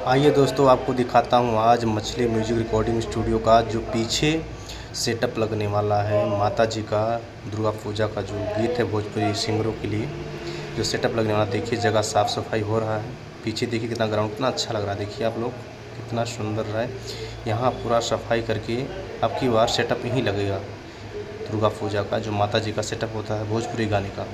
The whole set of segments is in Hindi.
आइए दोस्तों, आपको दिखाता हूँ आज मछली म्यूजिक रिकॉर्डिंग स्टूडियो का जो पीछे सेटअप लगने वाला है। माता जी का दुर्गा पूजा का जो गीत है भोजपुरी सिंगरों के लिए जो सेटअप लगने वाला, देखिए जगह साफ़ सफाई हो रहा है। पीछे देखिए कितना ग्राउंड कितना अच्छा लग रहा है। देखिए आप लोग कितना सुंदर है। यहाँ पूरा सफाई करके अब की बार सेटअप यहीं लगेगा। दुर्गा पूजा का जो माता जी का सेटअप होता है भोजपुरी गाने का,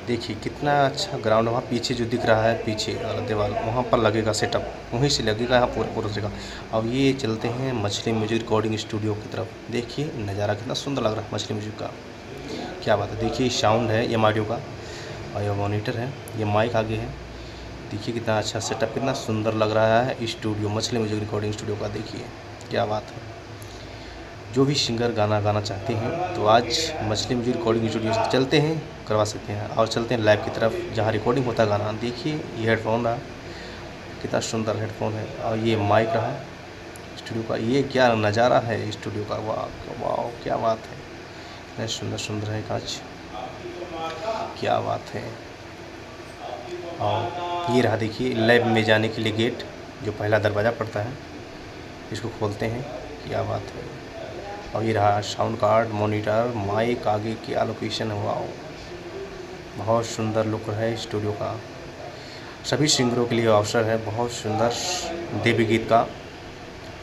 देखिए कितना अच्छा ग्राउंड। वहाँ पीछे जो दिख रहा है, पीछे वाला दीवार, वहाँ पर लगेगा सेटअप, वहीं से लगेगा यहाँ पूरा पूरा। अब ये चलते हैं मछली म्यूजिक रिकॉर्डिंग स्टूडियो की तरफ। देखिए नज़ारा कितना सुंदर लग रहा है मछली म्यूजिक का, क्या बात है। देखिए साउंड है ये ऑडियो का और ये मॉनिटर है, ये माइक आगे है। देखिए कितना अच्छा सेटअप, कितना सुंदर लग रहा है स्टूडियो, मछली म्यूजिक रिकॉर्डिंग स्टूडियो का। देखिए क्या बात है। जो भी सिंगर गाना गाना चाहते हैं तो आज मछली म्यूजिक रिकॉर्डिंग स्टूडियो से चलते हैं, करवा सकते हैं। और चलते हैं लाइव की तरफ जहां रिकॉर्डिंग होता है गाना। देखिए ये हेडफोन रहा, कितना सुंदर हेडफोन है, और ये माइक रहा स्टूडियो का। ये क्या नज़ारा है स्टूडियो का, वाह वाह क्या बात है। इतना सुंदर सुंदर है कांच, क्या बात है। और ये रहा देखिए लैब में जाने के लिए गेट, जो पहला दरवाज़ा पड़ता है, इसको खोलते हैं, क्या बात है। और ये रहा साउंड कार्ड, मॉनिटर, माइक, आगे की लोकेशन है, वाह बहुत सुंदर लुक है स्टूडियो का। सभी सिंगरों के लिए अवसर है, बहुत सुंदर देवी गीत का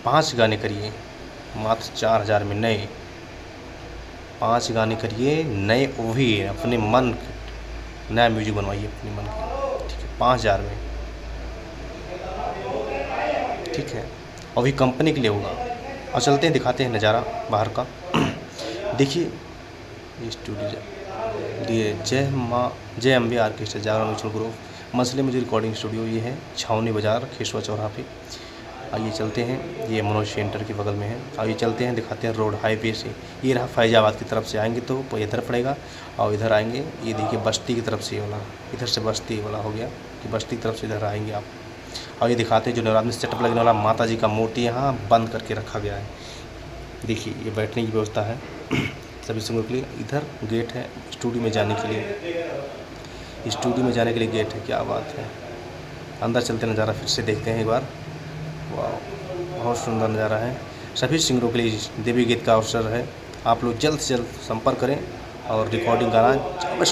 5 गाने करिए मात्र 4000 में नए। 5 गाने करिए नए, वो भी अपने मन, नया म्यूजिक बनवाइए अपने मन के, ठीक है 5000 में, ठीक है। और भी कंपनी के लिए होगा। और चलते हैं दिखाते हैं नज़ारा बाहर का। देखिए ये स्टूडियो, ये जय अम्बे आर्केस्ट्रा जागरण म्यूचुअल ग्रुप मछली म्यूजिक रिकॉर्डिंग स्टूडियो, ये है छावनी बाज़ार खेसवा चौराहा पे। आइए चलते हैं, ये मनोज सेंटर के बगल में है। आइए चलते हैं दिखाते हैं रोड हाईवे से। ये रहा फैजाबाद की तरफ से आएंगे तो इधर पड़ेगा, और इधर आएंगे ये देखिए बस्ती की तरफ से वाला, इधर से बस्ती वाला हो गया कि बस्ती की तरफ से इधर आएंगे आप। और ये दिखाते हैं जो नवरात्र में सेटअप लगने वाला माता जी का मूर्ति यहाँ बंद करके रखा गया है। देखिए ये बैठने की व्यवस्था है सभी सिंगरों के लिए। इधर गेट है स्टूडियो में जाने के लिए, स्टूडियो में जाने के लिए गेट है, क्या बात है। अंदर चलते नज़ारा फिर से देखते हैं एक बार, वाह बहुत सुंदर नज़ारा है। सभी सिंगरों के लिए देवी गीत का अवसर है। आप लोग जल्द से जल्द संपर्क करें और रिकॉर्डिंग गाना